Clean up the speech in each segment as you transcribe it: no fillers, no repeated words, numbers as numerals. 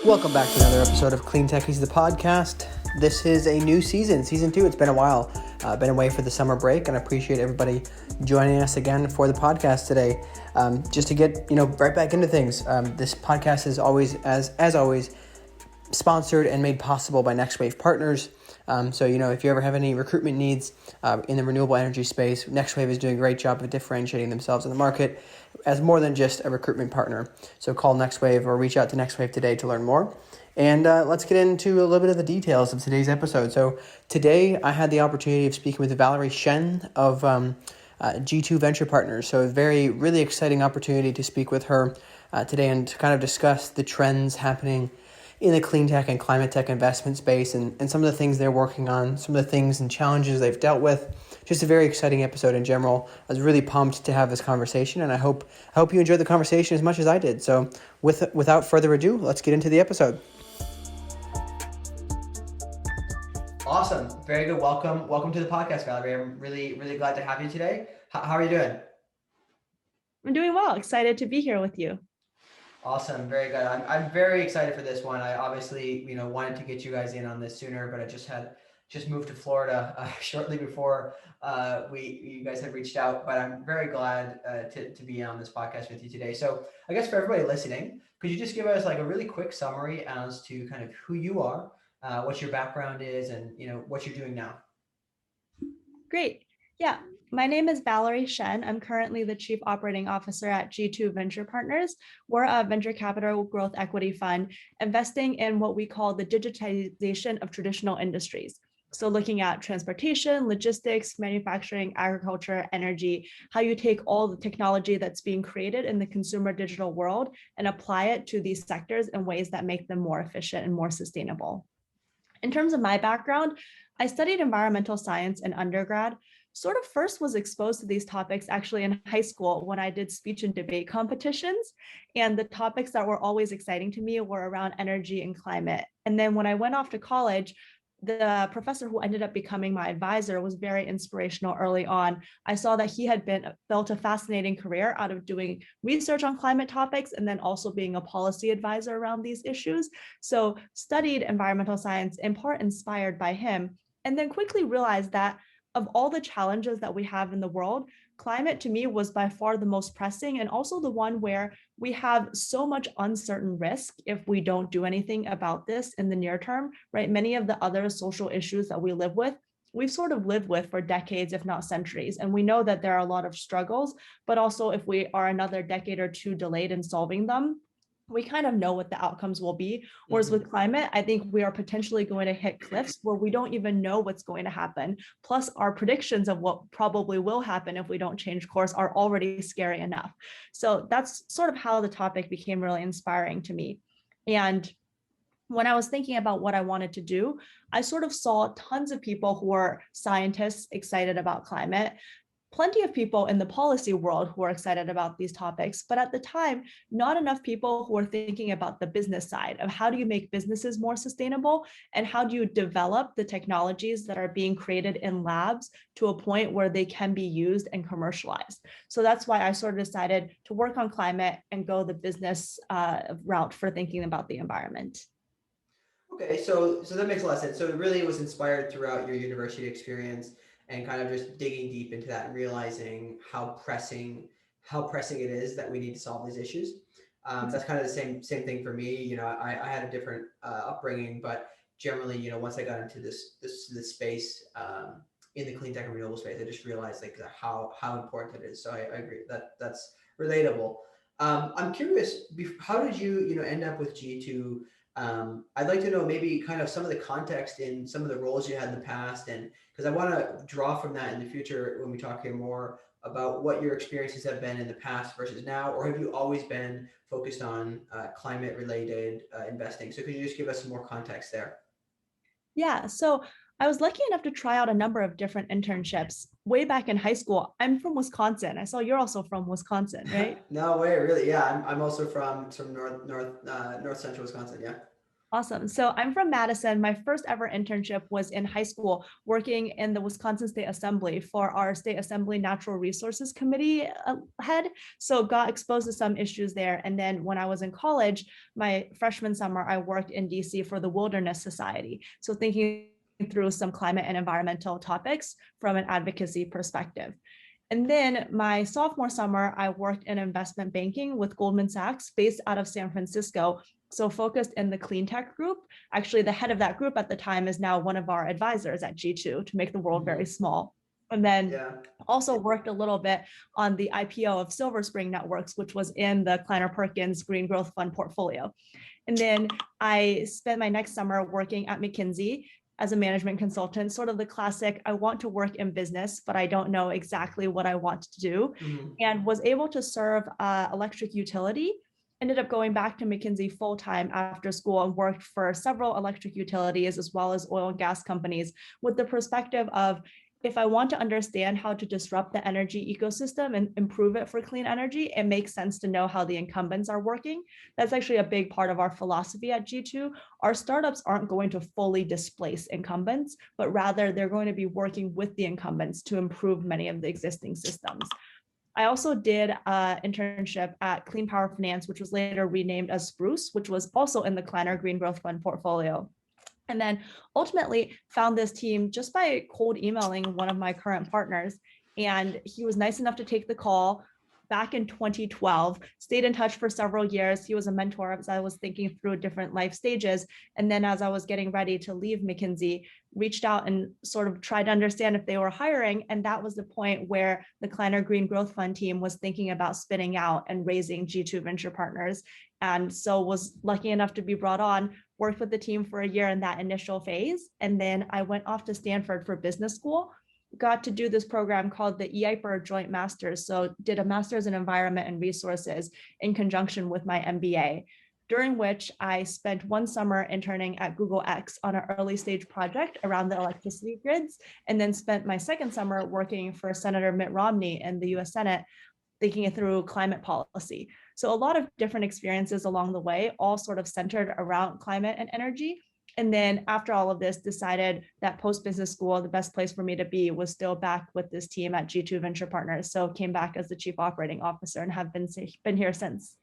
Welcome back to another episode of CleanTechies, the podcast. This is a new season, season 2. It's been a while. Been away for the summer break, and I appreciate everybody joining us again for the podcast today. Just to get right back into things. This podcast is always, as always, sponsored and made possible by NextWave Partners. So if you ever have any recruitment needs in the renewable energy space, NextWave is doing a great job of differentiating themselves in the market as more than just a recruitment partner. So call NextWave or reach out to NextWave today to learn more. And let's get into a little bit of the details of today's episode. So today I had the opportunity of speaking with Valerie Shen of G2Venture Partners. So a really exciting opportunity to speak with her today and to kind of discuss the trends happening in the clean tech and climate tech investment space and some of the things they're working on, some of the things and challenges they've dealt with. Just a very exciting episode in general. I was really pumped to have this conversation, and I hope you enjoyed the conversation as much as I did. So without further ado, let's get into the episode. Awesome. Very good. Welcome to the podcast, Valerie. I'm really, really glad to have you today. How are you doing? I'm doing well. Excited to be here with you. Awesome. Very good. I'm very excited for this one. I obviously, wanted to get you guys in on this sooner, but I just moved to Florida shortly before you guys had reached out. But I'm very glad to be on this podcast with you today. So I guess for everybody listening, could you just give us like a really quick summary as to kind of who you are, what your background is, and what you're doing now? Great. Yeah. My name is Valerie Shen. I'm currently the Chief Operating Officer at G2Venture Partners. We're a venture capital growth equity fund investing in what we call the digitization of traditional industries. So looking at transportation, logistics, manufacturing, agriculture, energy, how you take all the technology that's being created in the consumer digital world and apply it to these sectors in ways that make them more efficient and more sustainable. In terms of my background, I studied environmental science in undergrad. Sort of first was exposed to these topics actually in high school when I did speech and debate competitions. And the topics that were always exciting to me were around energy and climate. And then when I went off to college, the professor who ended up becoming my advisor was very inspirational early on. I saw that he had built a fascinating career out of doing research on climate topics and then also being a policy advisor around these issues. So studied environmental science in part inspired by him, and then quickly realized that of all the challenges that we have in the world, climate to me was by far the most pressing and also the one where we have so much uncertain risk if we don't do anything about this in the near term, right? Many of the other social issues that we live with, we've sort of lived with for decades, if not centuries. And we know that there are a lot of struggles, but also if we are another decade or two delayed in solving them, we kind of know what the outcomes will be. Whereas with climate, I think we are potentially going to hit cliffs where we don't even know what's going to happen. Plus, our predictions of what probably will happen if we don't change course are already scary enough. So that's sort of how the topic became really inspiring to me. And when I was thinking about what I wanted to do, I sort of saw tons of people who are scientists excited about climate, plenty of people in the policy world who are excited about these topics, but at the time, not enough people who are thinking about the business side of how do you make businesses more sustainable and how do you develop the technologies that are being created in labs to a point where they can be used and commercialized. So that's why I sort of decided to work on climate and go the business route for thinking about the environment. Okay, so that makes a lot of sense. So it really was inspired throughout your university experience and kind of just digging deep into that and realizing how pressing it is that we need to solve these issues. That's kind of the same thing for me. I had a different upbringing, but generally, once I got into this space in the clean tech and renewable space, I just realized like how important it is. So I agree that that's relatable. I'm curious, how did you end up with G2? I'd like to know maybe kind of some of the context in some of the roles you had in the past, and because I want to draw from that in the future when we talk here more about what your experiences have been in the past versus now, or have you always been focused on climate related investing? So could you just give us some more context there? Yeah, so I was lucky enough to try out a number of different internships way back in high school. I'm from Wisconsin. I saw you're also from Wisconsin, right? No way, really? Yeah, I'm also from north central Wisconsin. Yeah. Awesome. So I'm from Madison. My first ever internship was in high school, working in the Wisconsin State Assembly for our State Assembly Natural Resources Committee head. So got exposed to some issues there. And then when I was in college, my freshman summer, I worked in DC for the Wilderness Society. So thinking through some climate and environmental topics from an advocacy perspective. And then my sophomore summer, I worked in investment banking with Goldman Sachs based out of San Francisco. So focused in the clean tech group. Actually, the head of that group at the time is now one of our advisors at G2 to make the world very small. And then also worked a little bit on the IPO of Silver Spring Networks, which was in the Kleiner Perkins Green Growth Fund portfolio. And then I spent my next summer working at McKinsey as a management consultant, sort of the classic, I want to work in business, but I don't know exactly what I want to do, and was able to serve electric utility. Ended up going back to McKinsey full-time after school and worked for several electric utilities as well as oil and gas companies with the perspective of, if I want to understand how to disrupt the energy ecosystem and improve it for clean energy, it makes sense to know how the incumbents are working. That's actually a big part of our philosophy at G2. Our startups aren't going to fully displace incumbents, but rather they're going to be working with the incumbents to improve many of the existing systems. I also did an internship at Clean Power Finance, which was later renamed as Spruce, which was also in the Kleiner Green Growth Fund portfolio. And then ultimately found this team just by cold emailing one of my current partners. And he was nice enough to take the call back in 2012, stayed in touch for several years. He was a mentor as I was thinking through different life stages. And then as I was getting ready to leave McKinsey, reached out and sort of tried to understand if they were hiring. And that was the point where the Kleiner Green Growth Fund team was thinking about spinning out and raising G2 Venture Partners. And so was lucky enough to be brought on, worked with the team for a year in that initial phase. And then I went off to Stanford for business school, got to do this program called the EIPR Joint Masters. So did a master's in environment and resources in conjunction with my MBA, during which I spent one summer interning at Google X on an early stage project around the electricity grids, and then spent my second summer working for Senator Mitt Romney in the US Senate, thinking it through climate policy. So a lot of different experiences along the way, all sort of centered around climate and energy. And then after all of this, decided that post-business school, the best place for me to be was still back with this team at G2 Venture Partners. So came back as the chief operating officer and have been here since.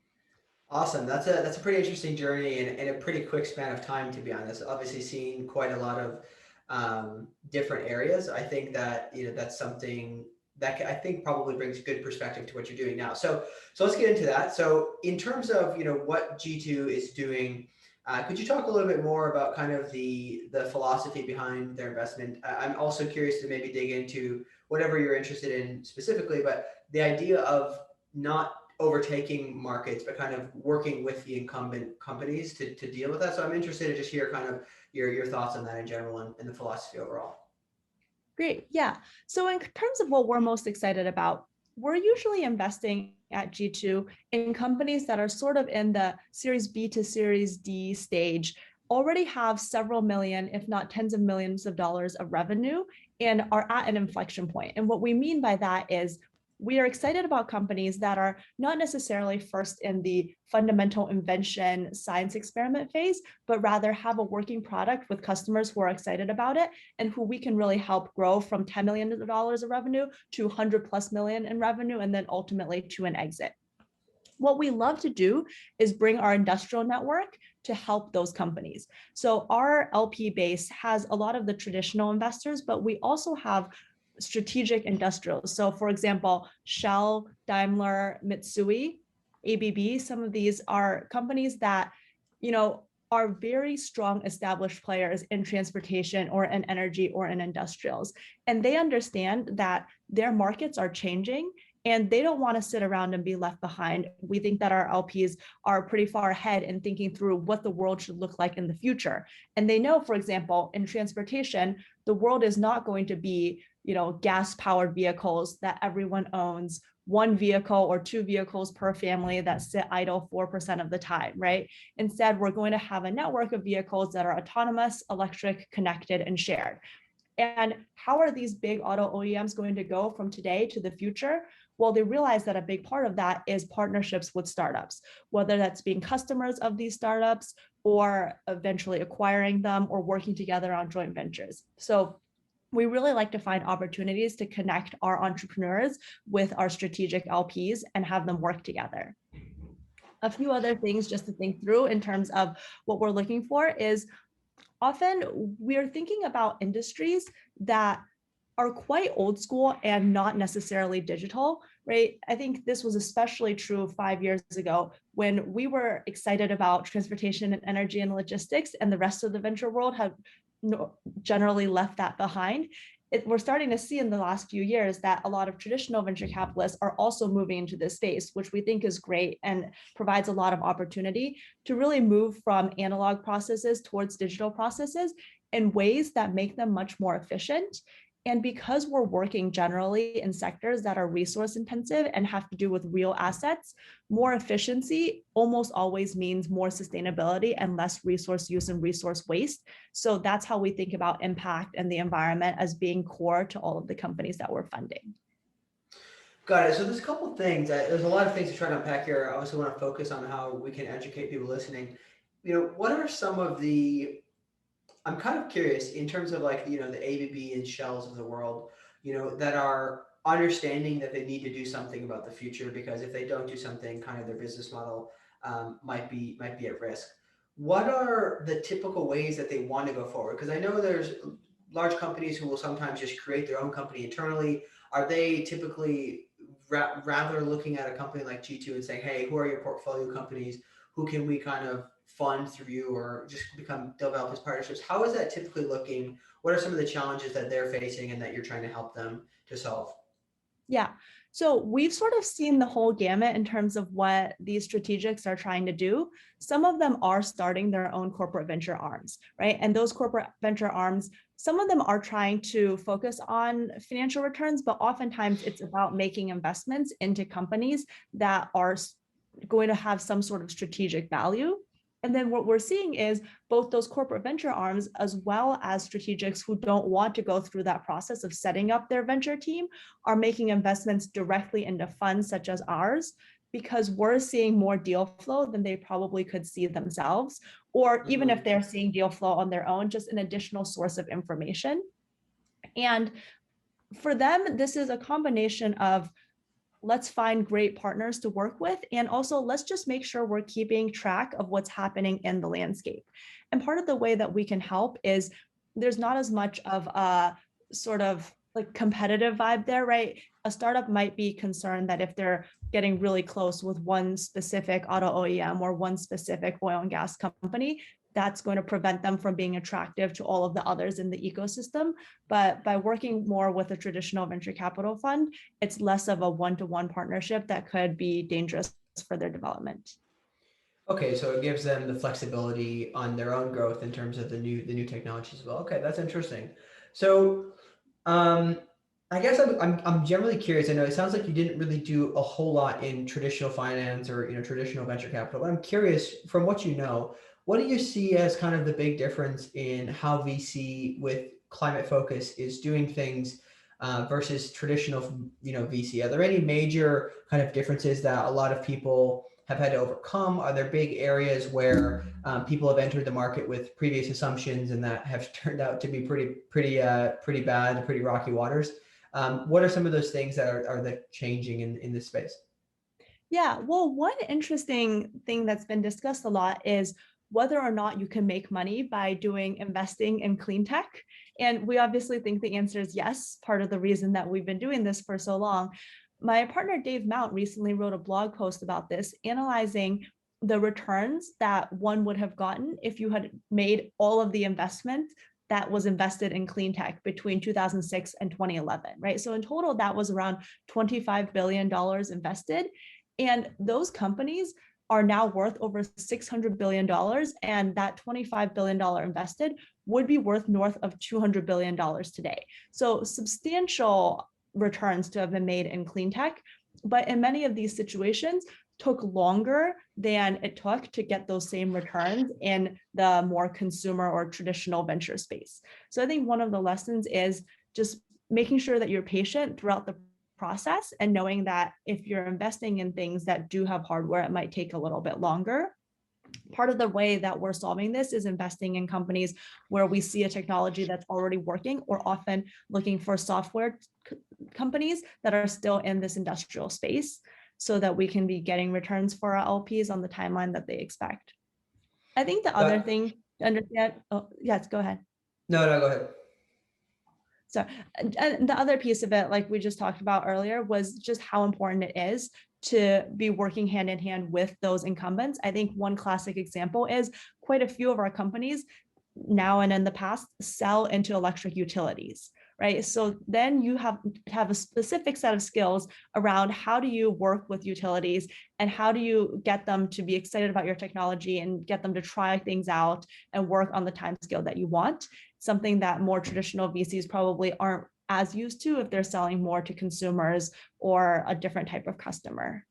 Awesome. That's a pretty interesting journey and a pretty quick span of time, to be honest. Obviously, seeing quite a lot of different areas. I think that that's something that I think probably brings good perspective to what you're doing now. So let's get into that. So in terms of what G2 is doing, could you talk a little bit more about kind of the philosophy behind their investment? I'm also curious to maybe dig into whatever you're interested in specifically, but the idea of not overtaking markets, but kind of working with the incumbent companies to deal with that. So I'm interested to just hear kind of your thoughts on that in general and the philosophy overall. Great. Yeah. So in terms of what we're most excited about, we're usually investing at G2 in companies that are sort of in the Series B to Series D stage, already have several million, if not tens of millions of dollars of revenue, and are at an inflection point. And what we mean by that is we are excited about companies that are not necessarily first in the fundamental invention science experiment phase, but rather have a working product with customers who are excited about it and who we can really help grow from $10 million of revenue to 100+ million in revenue, and then ultimately to an exit. What we love to do is bring our industrial network to help those companies. So our LP base has a lot of the traditional investors, but we also have strategic industrials. So for example, Shell, Daimler, Mitsui, ABB, some of these are companies that, are very strong established players in transportation or in energy or in industrials. And they understand that their markets are changing and they don't want to sit around and be left behind. We think that our LPs are pretty far ahead in thinking through what the world should look like in the future. And they know, for example, in transportation, the world is not going to be gas-powered vehicles that everyone owns, one vehicle or two vehicles per family that sit idle 4% of the time, right? Instead, we're going to have a network of vehicles that are autonomous, electric, connected, and shared. And how are these big auto OEMs going to go from today to the future? Well, they realize that a big part of that is partnerships with startups, whether that's being customers of these startups or eventually acquiring them or working together on joint ventures. So we really like to find opportunities to connect our entrepreneurs with our strategic LPs and have them work together. A few other things just to think through in terms of what we're looking for is often we're thinking about industries that are quite old school and not necessarily digital, right? I think this was especially true 5 years ago when we were excited about transportation and energy and logistics, and the rest of the venture world had generally left that behind. We're starting to see in the last few years that a lot of traditional venture capitalists are also moving into this space, which we think is great and provides a lot of opportunity to really move from analog processes towards digital processes in ways that make them much more efficient. And because we're working generally in sectors that are resource intensive and have to do with real assets, more efficiency almost always means more sustainability and less resource use and resource waste. So that's how we think about impact and the environment as being core to all of the companies that we're funding. Got it. So there's a couple of things. There's a lot of things to try to unpack here. I also want to focus on how we can educate people listening. What are some of the I'm kind of curious in terms of like, the ABB and Shells of the world, that are understanding that they need to do something about the future, because if they don't do something, kind of their business model might be at risk. What are the typical ways that they want to go forward? Because I know there's large companies who will sometimes just create their own company internally. Are they typically rather looking at a company like G2 and saying, hey, who are your portfolio companies? Who can we kind of fund through you or just develop as partnerships? How is that typically looking? What are some of the challenges that they're facing and that you're trying to help them to solve? Yeah. So we've sort of seen the whole gamut in terms of what these strategics are trying to do. Some of them are starting their own corporate venture arms, right? And those corporate venture arms, some of them are trying to focus on financial returns, but oftentimes it's about making investments into companies that are going to have some sort of strategic value. And then what we're seeing is both those corporate venture arms, as well as strategics who don't want to go through that process of setting up their venture team, are making investments directly into funds such as ours, because we're seeing more deal flow than they probably could see themselves, or even if they're seeing deal flow on their own, just an additional source of information. And for them, this is a combination of let's find great partners to work with. And also let's just make sure we're keeping track of what's happening in the landscape. And part of the way that we can help is there's not as much of a sort of like competitive vibe there, right? A startup might be concerned that if they're getting really close with one specific auto OEM or one specific oil and gas company, that's going to prevent them from being attractive to all of the others in the ecosystem. But by working more with a traditional venture capital fund, it's less of a one-to-one partnership that could be dangerous for their development. Okay, so it gives them the flexibility on their own growth in terms of the new technologies as well. Okay, that's interesting. So I guess I'm generally curious. I know it sounds like you didn't really do a whole lot in traditional finance or traditional venture capital, but I'm curious, from what you know, what do you see as kind of the big difference in how VC with climate focus is doing things versus traditional VC? Are there any major kind of differences that a lot of people have had to overcome? Are there big areas where people have entered the market with previous assumptions and that have turned out to be pretty bad, pretty rocky waters? What are some of those things that are changing in this space? Yeah, well, one interesting thing that's been discussed a lot is whether or not you can make money by investing in clean tech. And we obviously think the answer is yes, part of the reason that we've been doing this for so long. My partner, Dave Mount, recently wrote a blog post about this, analyzing the returns that one would have gotten if you had made all of the investment that was invested in clean tech between 2006 and 2011, right? So in total, that was around $25 billion invested. And those companies are now worth over $600 billion. And that $25 billion invested would be worth north of $200 billion today. So substantial returns to have been made in clean tech. But in many of these situations, took longer than it took to get those same returns in the more consumer or traditional venture space. So I think one of the lessons is just making sure that you're patient throughout the process and knowing that if you're investing in things that do have hardware, it might take a little bit longer. Part of the way that we're solving this is investing in companies where we see a technology that's already working, or often looking for software companies that are still in this industrial space so that we can be getting returns for our LPs on the timeline that they expect. I think the other thing to understand, oh, yes, go ahead. No, go ahead. So, and the other piece of it, like we just talked about earlier, was just how important it is to be working hand in hand with those incumbents. I think one classic example is quite a few of our companies now and in the past sell into electric utilities, right? So then you have a specific set of skills around how do you work with utilities and how do you get them to be excited about your technology and get them to try things out and work on the time scale that you want, something that more traditional VCs probably aren't as used to if they're selling more to consumers or a different type of customer.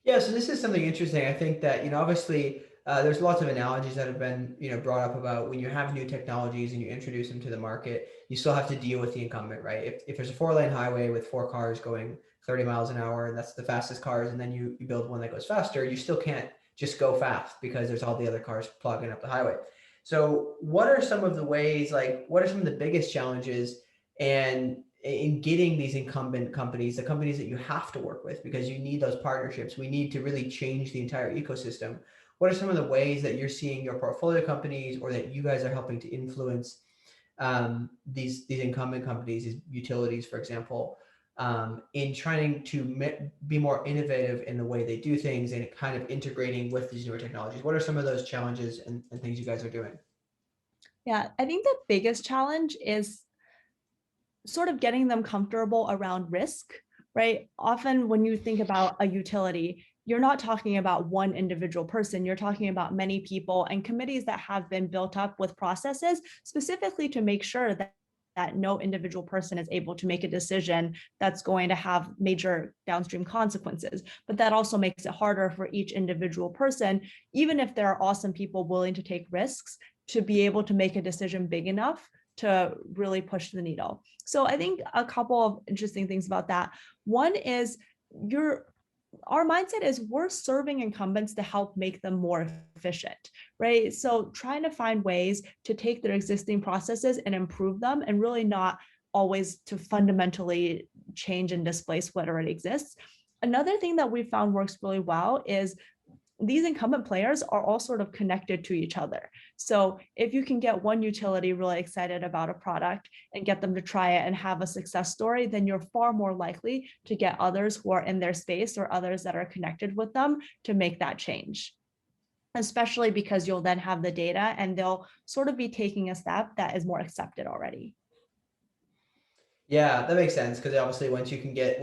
Yeah, so this is something interesting. I think that, obviously there's lots of analogies that have been, brought up about when you have new technologies and you introduce them to the market, you still have to deal with the incumbent, right? If there's a 4-lane highway with 4 cars going 30 miles an hour, and that's the fastest cars, and then you build one that goes faster, you still can't just go fast because there's all the other cars plugging up the highway. So what are some of the ways, like what are some of the biggest challenges and in getting these incumbent companies, the companies that you have to work with because you need those partnerships? We need to really change the entire ecosystem. What are some of the ways that you're seeing your portfolio companies or that you guys are helping to influence these incumbent companies, these utilities, for example, in trying to be more innovative in the way they do things and kind of integrating with these newer technologies? What are some of those challenges and things you guys are doing? Yeah, I think the biggest challenge is sort of getting them comfortable around risk, right? Often when you think about a utility, you're not talking about one individual person, you're talking about many people and committees that have been built up with processes specifically to make sure that no individual person is able to make a decision that's going to have major downstream consequences. But that also makes it harder for each individual person, even if there are awesome people willing to take risks, to be able to make a decision big enough to really push the needle. So I think a couple of interesting things about that. One is our mindset is we're serving incumbents to help make them more efficient, right? So trying to find ways to take their existing processes and improve them, and really not always to fundamentally change and displace what already exists. Another thing that we found works really well is these incumbent players are all sort of connected to each other. So if you can get one utility really excited about a product and get them to try it and have a success story, then you're far more likely to get others who are in their space or others that are connected with them to make that change. Especially because you'll then have the data and they'll sort of be taking a step that is more accepted already. Yeah, that makes sense because obviously once you can get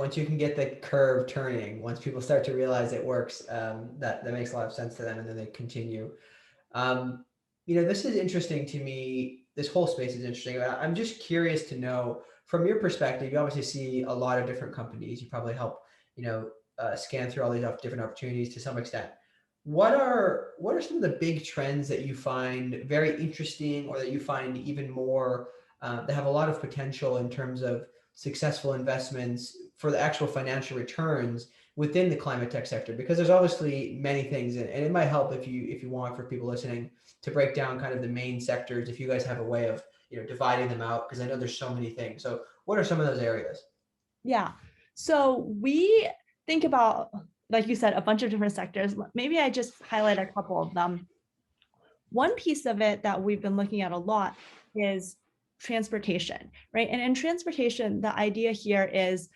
the curve turning, once people start to realize it works, that makes a lot of sense to them, and then they continue. This is interesting to me. This whole space is interesting. I'm just curious to know from your perspective. You obviously see a lot of different companies. You probably help scan through all these different opportunities to some extent. What are some of the big trends that you find very interesting, or that you find even more that have a lot of potential in terms of successful investments for the actual financial returns within the climate tech sector? Because there's obviously many things, and it might help if you want, for people listening, to break down kind of the main sectors, if you guys have a way of dividing them out, because I know there's so many things. So what are some of those areas? Yeah. So we think about, like you said, a bunch of different sectors. Maybe I just highlight a couple of them. One piece of it that we've been looking at a lot is transportation, right? And in transportation, the idea here is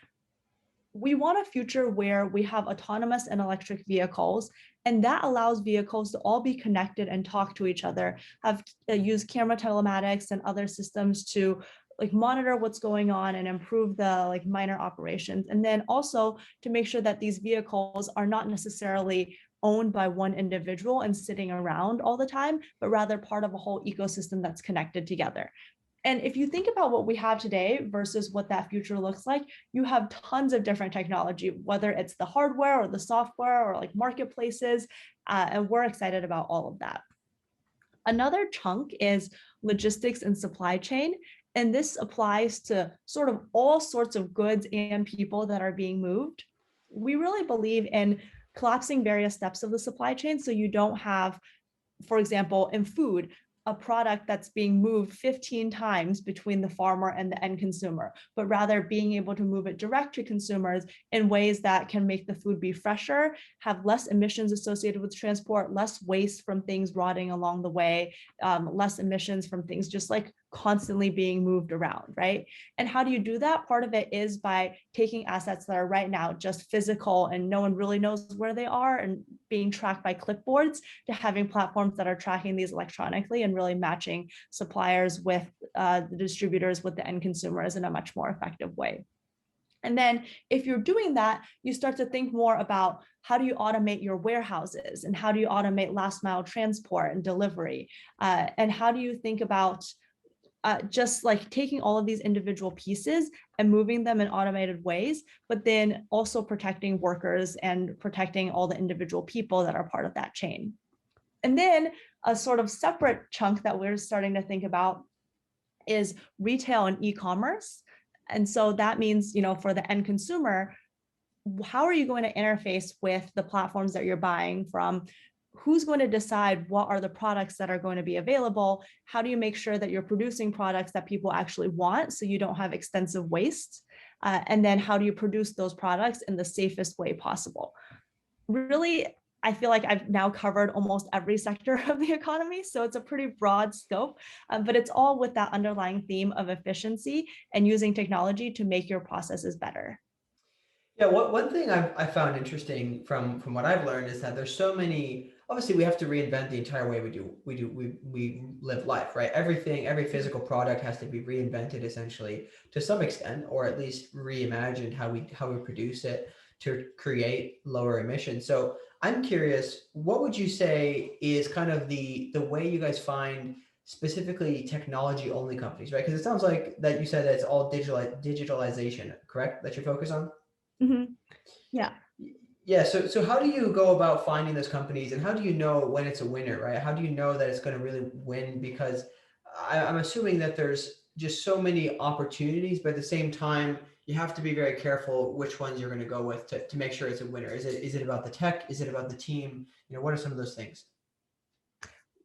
we want a future where we have autonomous and electric vehicles, and that allows vehicles to all be connected and talk to each other, have use camera telematics and other systems to monitor what's going on and improve the minor operations. And then also to make sure that these vehicles are not necessarily owned by one individual and sitting around all the time, but rather part of a whole ecosystem that's connected together. And if you think about what we have today versus what that future looks like, you have tons of different technology, whether it's the hardware or the software or like marketplaces. And we're excited about all of that. Another chunk is logistics and supply chain. And this applies to sort of all sorts of goods and people that are being moved. We really believe in collapsing various steps of the supply chain so you don't have, for example, in food, a product that's being moved 15 times between the farmer and the end consumer, but rather being able to move it direct to consumers in ways that can make the food be fresher, have less emissions associated with transport, less waste from things rotting along the way, less emissions from things just like constantly being moved around, right? And how do you do that? Part of it is by taking assets that are right now just physical and no one really knows where they are and being tracked by clipboards to having platforms that are tracking these electronically and really matching suppliers with the distributors with the end consumers in a much more effective way. And then if you're doing that, you start to think more about how do you automate your warehouses and how do you automate last mile transport and delivery? And how do you think about just like taking all of these individual pieces and moving them in automated ways, but then also protecting workers and protecting all the individual people that are part of that chain. And then a sort of separate chunk that we're starting to think about is retail and e-commerce. And so that means, for the end consumer, how are you going to interface with the platforms that you're buying from? Who's going to decide what are the products that are going to be available? How do you make sure that you're producing products that people actually want so you don't have extensive waste? And then how do you produce those products in the safest way possible? Really, I feel like I've now covered almost every sector of the economy. So it's a pretty broad scope, but it's all with that underlying theme of efficiency and using technology to make your processes better. Yeah, one thing I found interesting from what I've learned is that there's so many. Obviously, we have to reinvent the entire way we live life, right? Every physical product has to be reinvented essentially to some extent, or at least reimagined how we produce it to create lower emissions. So I'm curious, what would you say is kind of the way you guys find specifically technology only companies, right? Because it sounds like that you said that it's all digitalization, correct? That you focus on. Mm-hmm. Yeah. Yeah. So how do you go about finding those companies, and how do you know when it's a winner, right? How do you know that it's going to really win? Because I'm assuming that there's just so many opportunities, but at the same time, you have to be very careful which ones you're going to go with to make sure it's a winner. Is it about the tech? Is it about the team? What are some of those things?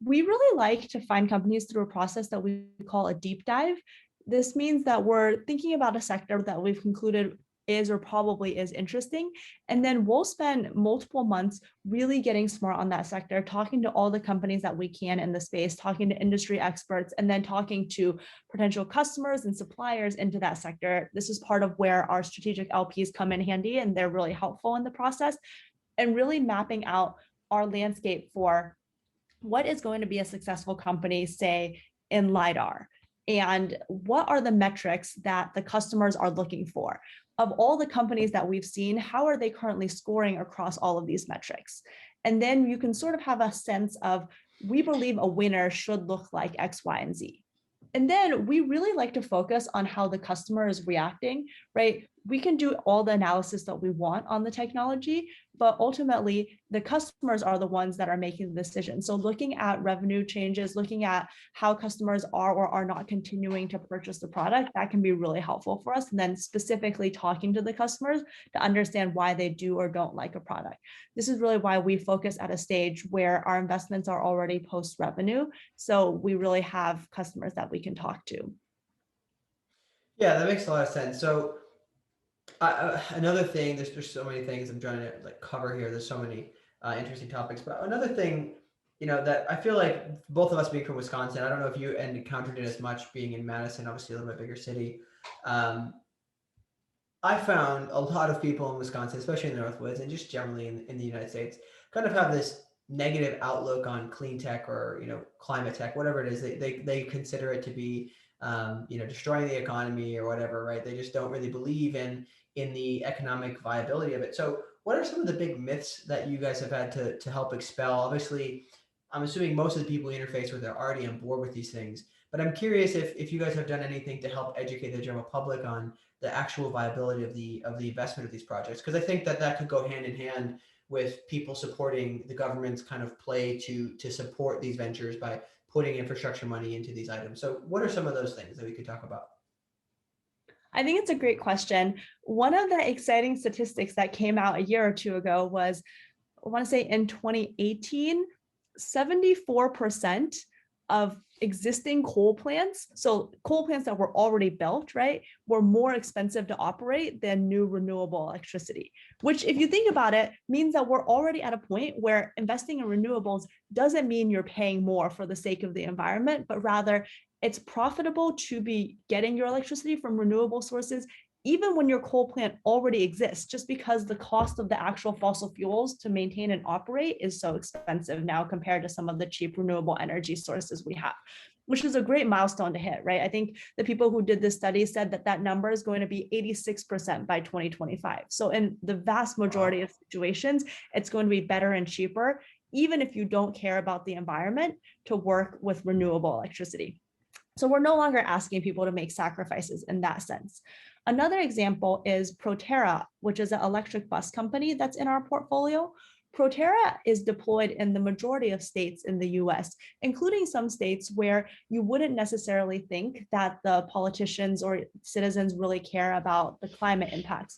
We really like to find companies through a process that we call a deep dive. This means that we're thinking about a sector that we've concluded is or probably is interesting. And then we'll spend multiple months really getting smart on that sector, talking to all the companies that we can in the space, talking to industry experts, and then talking to potential customers and suppliers into that sector. This is part of where our strategic LPs come in handy, and they're really helpful in the process, and really mapping out our landscape for what is going to be a successful company, say in LiDAR, and what are the metrics that the customers are looking for. Of all the companies that we've seen, how are they currently scoring across all of these metrics? And then you can sort of have a sense of, we believe a winner should look like X, Y, and Z. And then we really like to focus on how the customer is reacting, right? We can do all the analysis that we want on the technology, but ultimately the customers are the ones that are making the decision. So looking at revenue changes, looking at how customers are or are not continuing to purchase the product, that can be really helpful for us. And then specifically talking to the customers to understand why they do or don't like a product. This is really why we focus at a stage where our investments are already post-revenue. So we really have customers that we can talk to. Yeah, that makes a lot of sense. So another thing, there's so many things I'm trying to like cover here. There's so many interesting topics, but another thing, that I feel like both of us being from Wisconsin, I don't know if you encountered it as much being in Madison, obviously a little bit bigger city. Um, I found a lot of people in Wisconsin, especially in the Northwoods and just generally in the United States, kind of have this negative outlook on clean tech or climate tech, whatever it is. They consider it to be destroying the economy or whatever, right? They just don't really believe in the economic viability of it. So what are some of the big myths that you guys have had to help expel? Obviously, I'm assuming most of the people you interface with are already on board with these things, But I'm curious if you guys have done anything to help educate the general public on the actual viability of the investment of these projects, because I think that could go hand in hand with people supporting the government's kind of play to support these ventures by putting infrastructure money into these items. So what are some of those things that we could talk about? I think it's a great question. One of the exciting statistics that came out a year or two ago was, I want to say in 2018, 74% of existing coal plants, so coal plants that were already built, right, were more expensive to operate than new renewable electricity, which, if you think about it, means that we're already at a point where investing in renewables doesn't mean you're paying more for the sake of the environment, but rather it's profitable to be getting your electricity from renewable sources even when your coal plant already exists, just because the cost of the actual fossil fuels to maintain and operate is so expensive now compared to some of the cheap renewable energy sources we have, which is a great milestone to hit, right? I think the people who did this study said that that number is going to be 86% by 2025. So in the vast majority of situations, it's going to be better and cheaper, even if you don't care about the environment, to work with renewable electricity. So we're no longer asking people to make sacrifices in that sense. Another example is Proterra, which is an electric bus company that's in our portfolio. Proterra is deployed in the majority of states in the US, including some states where you wouldn't necessarily think that the politicians or citizens really care about the climate impacts.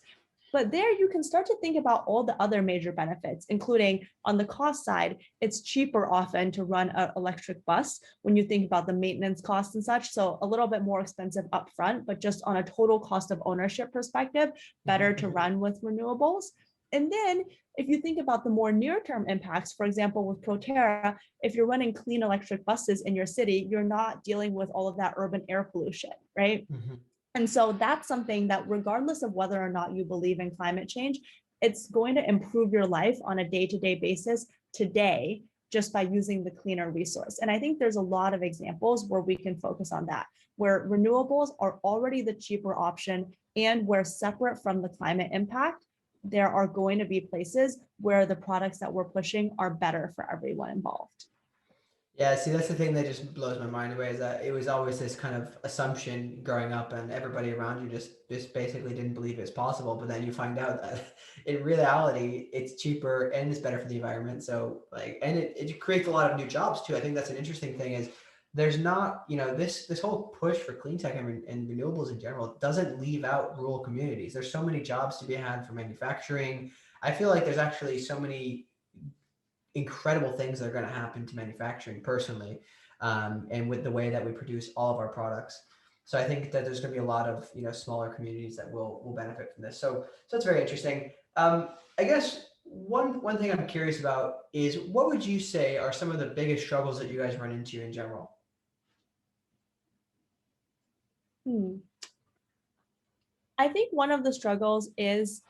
But there you can start to think about all the other major benefits, including on the cost side, it's cheaper often to run an electric bus when you think about the maintenance costs and such. So a little bit more expensive upfront, but just on a total cost of ownership perspective, better to run with renewables. And then if you think about the more near-term impacts, for example, with Proterra, if you're running clean electric buses in your city, you're not dealing with all of that urban air pollution, right? Mm-hmm. And so that's something that, regardless of whether or not you believe in climate change, it's going to improve your life on a day-to-day basis today just by using the cleaner resource. And I think there's a lot of examples where we can focus on that, where renewables are already the cheaper option and where, separate from the climate impact, there are going to be places where the products that we're pushing are better for everyone involved. Yeah, see, that's the thing that just blows my mind away, is that it was always this kind of assumption growing up, and everybody around you just basically didn't believe it's possible. But then you find out that in reality, it's cheaper and it's better for the environment. So and it creates a lot of new jobs too. I think that's an interesting thing, is there's not, this whole push for clean tech and renewables in general doesn't leave out rural communities. There's so many jobs to be had for manufacturing. I feel like there's actually so many incredible things that are going to happen to manufacturing personally, and with the way that we produce all of our products. So I think that there's going to be a lot of smaller communities that will benefit from this. So that's very interesting. I guess one thing I'm curious about is, what would you say are some of the biggest struggles that you guys run into in general? I think one of the struggles is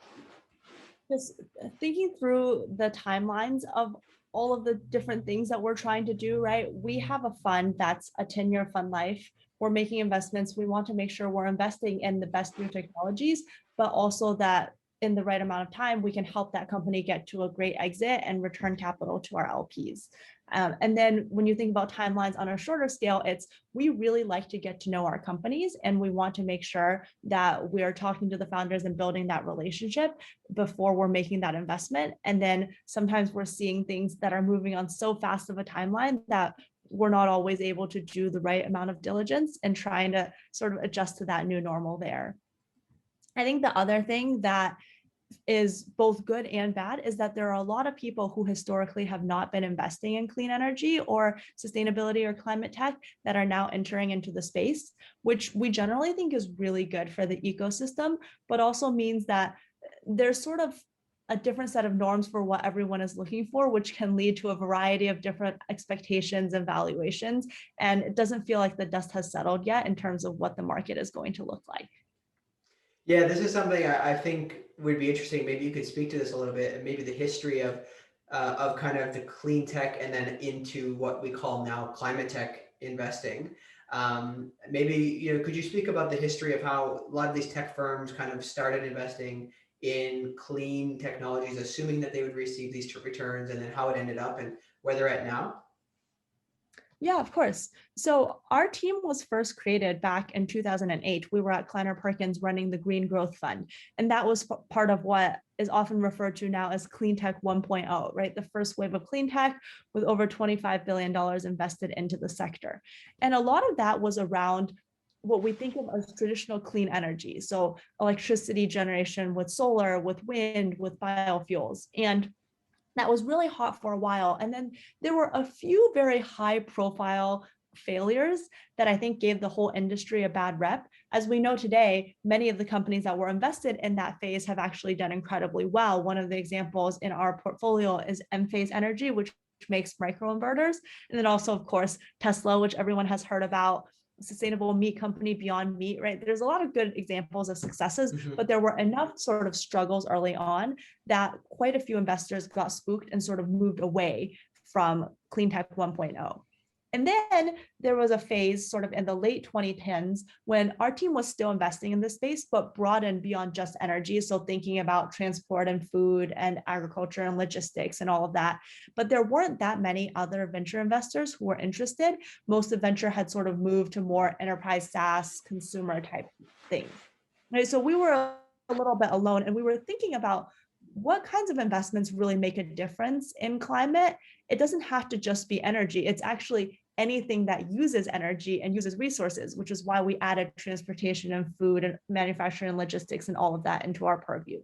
just thinking through the timelines of all of the different things that we're trying to do, right? We have a fund that's a 10-year fund life. We're making investments. We want to make sure we're investing in the best new technologies, but also that in the right amount of time, we can help that company get to a great exit and return capital to our LPs. And then when you think about timelines on a shorter scale, we really like to get to know our companies, and we want to make sure that we're talking to the founders and building that relationship before we're making that investment. And then sometimes we're seeing things that are moving on so fast of a timeline that we're not always able to do the right amount of diligence, and trying to sort of adjust to that new normal there. I think the other thing that is both good and bad is that there are a lot of people who historically have not been investing in clean energy or sustainability or climate tech that are now entering into the space, which we generally think is really good for the ecosystem, but also means that there's sort of a different set of norms for what everyone is looking for, which can lead to a variety of different expectations and valuations. And it doesn't feel like the dust has settled yet in terms of what the market is going to look like. Yeah, this is something I think would be interesting. Maybe you could speak to this a little bit, and maybe the history of kind of the clean tech and then into what we call now climate tech investing. Maybe could you speak about the history of how a lot of these tech firms kind of started investing in clean technologies, assuming that they would receive these returns, and then how it ended up and where they're at now? Yeah, of course. So our team was first created back in 2008. We were at Kleiner Perkins running the Green Growth Fund. And that was part of what is often referred to now as CleanTech 1.0, right? The first wave of clean tech with over $25 billion invested into the sector. And a lot of that was around what we think of as traditional clean energy. So electricity generation with solar, with wind, with biofuels. And that was really hot for a while. And then there were a few very high profile failures that I think gave the whole industry a bad rep. As we know today, many of the companies that were invested in that phase have actually done incredibly well. One of the examples in our portfolio is Enphase Energy, which makes microinverters. And then also, of course, Tesla, which everyone has heard about, sustainable meat company Beyond Meat, right? There's a lot of good examples of successes, but there were enough sort of struggles early on that quite a few investors got spooked and sort of moved away from CleanTech 1.0. And then there was a phase sort of in the late 2010s when our team was still investing in this space, but broadened beyond just energy. So thinking about transport and food and agriculture and logistics and all of that. But there weren't that many other venture investors who were interested. Most of venture had sort of moved to more enterprise SaaS consumer type things. Right? So we were a little bit alone, and we were thinking about what kinds of investments really make a difference in climate. It doesn't have to just be energy. It's actually anything that uses energy and uses resources, which is why we added transportation and food and manufacturing and logistics and all of that into our purview.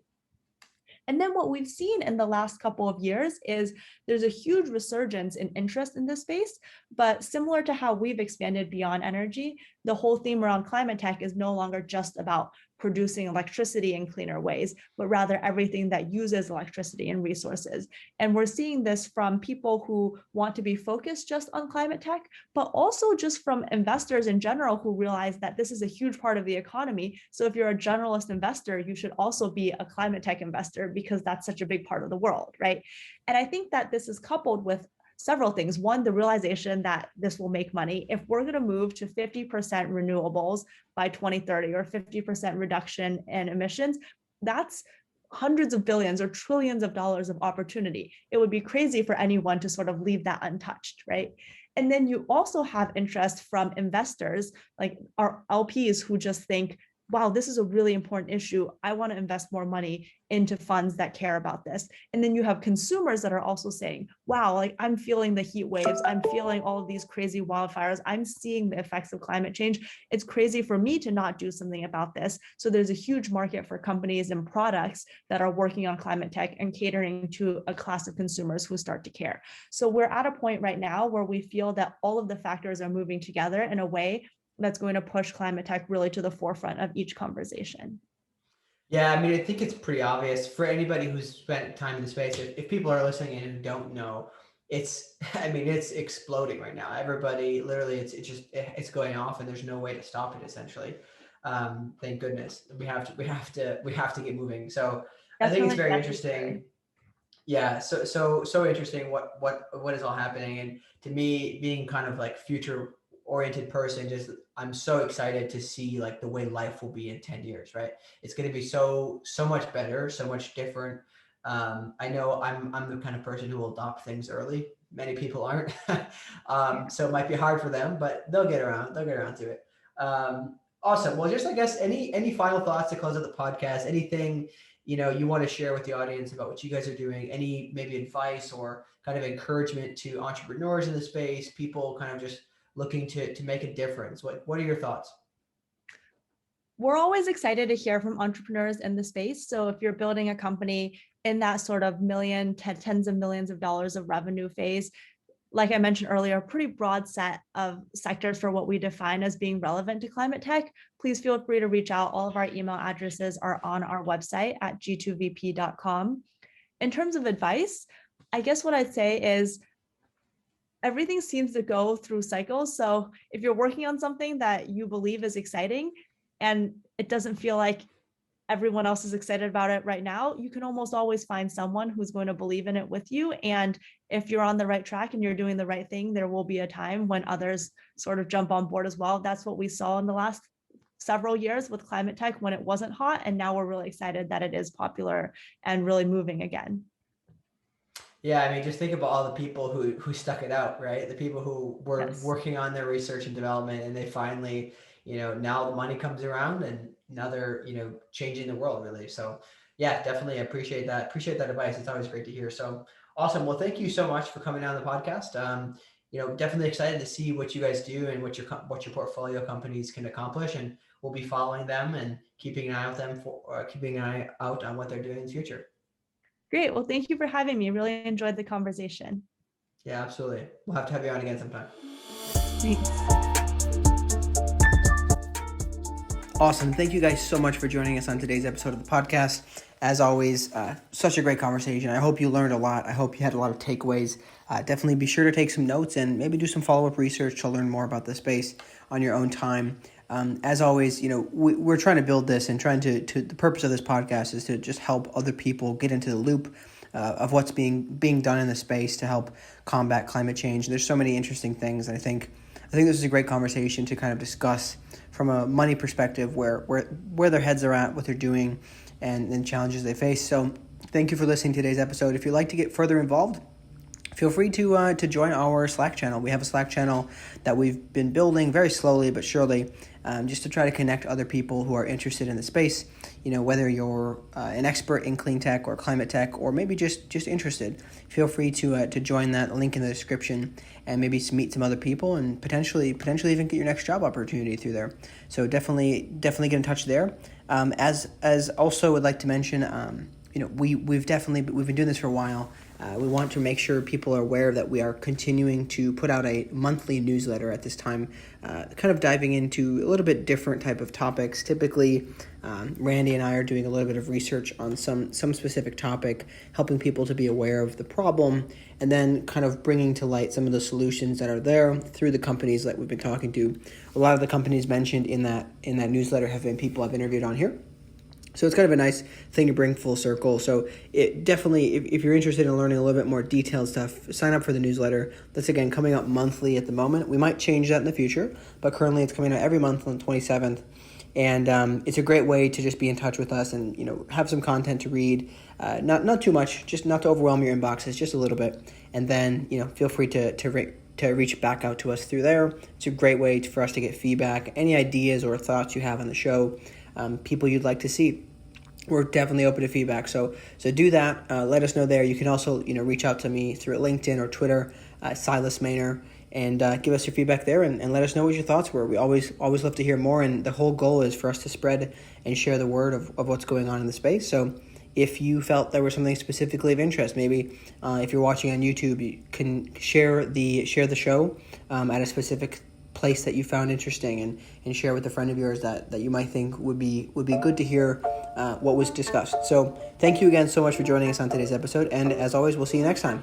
And then what we've seen in the last couple of years is there's a huge resurgence in interest in this space, but similar to how we've expanded beyond energy, the whole theme around climate tech is no longer just about producing electricity in cleaner ways, but rather everything that uses electricity and resources. And we're seeing this from people who want to be focused just on climate tech, but also just from investors in general who realize that this is a huge part of the economy. So if you're a generalist investor, you should also be a climate tech investor because that's such a big part of the world, right? And I think that this is coupled with several things. One, the realization that this will make money. If we're going to move to 50% renewables by 2030 or 50% reduction in emissions, that's hundreds of billions or trillions of dollars of opportunity. It would be crazy for anyone to sort of leave that untouched, right? And then you also have interest from investors like our LPs who just think, wow, this is a really important issue. I want to invest more money into funds that care about this. And then you have consumers that are also saying, wow, like I'm feeling the heat waves. I'm feeling all of these crazy wildfires. I'm seeing the effects of climate change. It's crazy for me to not do something about this. So there's a huge market for companies and products that are working on climate tech and catering to a class of consumers who start to care. So we're at a point right now where we feel that all of the factors are moving together in a way that's going to push climate tech really to the forefront of each conversation. Yeah, I mean, I think it's pretty obvious for anybody who's spent time in the space. If people are listening and don't know, it's, I mean, it's exploding right now. Everybody, literally, it's going off, and there's no way to stop it. Essentially, thank goodness we have to get moving. So I think it's very interesting. Yeah, so interesting what is all happening, and to me, being kind of like future oriented person, just I'm so excited to see like the way life will be in 10 years, right? It's going to be so much better, so much different. I know I'm the kind of person who will adopt things early. Many people aren't. So it might be hard for them, but they'll get around to it. Awesome. Well, just I guess any final thoughts to close out the podcast, anything you want to share with the audience about what you guys are doing, any maybe advice or kind of encouragement to entrepreneurs in the space, people kind of just looking to make a difference. What are your thoughts? We're always excited to hear from entrepreneurs in the space. So if you're building a company in that sort of tens of millions of dollars of revenue phase, like I mentioned earlier, a pretty broad set of sectors for what we define as being relevant to climate tech, please feel free to reach out. All of our email addresses are on our website at g2vp.com. In terms of advice, I guess what I'd say is everything seems to go through cycles. So if you're working on something that you believe is exciting and it doesn't feel like everyone else is excited about it right now, you can almost always find someone who's going to believe in it with you. And if you're on the right track and you're doing the right thing, there will be a time when others sort of jump on board as well. That's what we saw in the last several years with climate tech when it wasn't hot. And now we're really excited that it is popular and really moving again. Yeah, I mean, just think about all the people who stuck it out, right? The people who were Yes. working on their research and development, and they finally, now the money comes around, and now they're, changing the world really. So, yeah, definitely appreciate that. Appreciate that advice. It's always great to hear. So awesome. Well, thank you so much for coming on the podcast. Definitely excited to see what you guys do and what your portfolio companies can accomplish, and we'll be following them and keeping an eye out keeping an eye out on what they're doing in the future. Great. Well, thank you for having me. Really enjoyed the conversation. Yeah, absolutely. We'll have to have you on again sometime. Thanks. Awesome. Thank you guys so much for joining us on today's episode of the podcast. As always, such a great conversation. I hope you learned a lot. I hope you had a lot of takeaways. Definitely be sure to take some notes and maybe do some follow-up research to learn more about the space on your own time. As always, we're trying to build this and trying to the purpose of this podcast is to just help other people get into the loop of what's being done in the space to help combat climate change. There's so many interesting things, and I think this is a great conversation to kind of discuss from a money perspective where their heads are at, what they're doing, and challenges they face. So thank you for listening to today's episode. If you'd like to get further involved, feel free to join our Slack channel. We have a Slack channel that we've been building very slowly but surely, just to try to connect other people who are interested in the space. Whether you're an expert in clean tech or climate tech, or maybe just interested, feel free to join that. Link in the description, and maybe meet some other people, and potentially even get your next job opportunity through there. So definitely get in touch there. As also would like to mention, we've been doing this for a while. We want to make sure people are aware that we are continuing to put out a monthly newsletter at this time, kind of diving into a little bit different type of topics. Typically, Randy and I are doing a little bit of research on some specific topic, helping people to be aware of the problem, and then kind of bringing to light some of the solutions that are there through the companies that we've been talking to. A lot of the companies mentioned in that newsletter have been people I've interviewed on here. So it's kind of a nice thing to bring full circle. So it definitely, if you're interested in learning a little bit more detailed stuff, sign up for the newsletter. That's, again, coming out monthly at the moment. We might change that in the future, but currently it's coming out every month on the 27th. And it's a great way to just be in touch with us and, have some content to read. Not too much, just not to overwhelm your inboxes, just a little bit. And then, feel free to reach back out to us through there. It's a great way for us to get feedback, any ideas or thoughts you have on the show, people you'd like to see. We're definitely open to feedback. So do that. Let us know there. You can also, reach out to me through LinkedIn or Twitter, Silas Maynor, and give us your feedback there and let us know what your thoughts were. We always love to hear more, and the whole goal is for us to spread and share the word of what's going on in the space. So if you felt there was something specifically of interest, maybe if you're watching on YouTube, you can share the show at a specific place that you found interesting, and share with a friend of yours that you might think would be good to hear what was discussed. So thank you again so much for joining us on today's episode, and as always, we'll see you next time.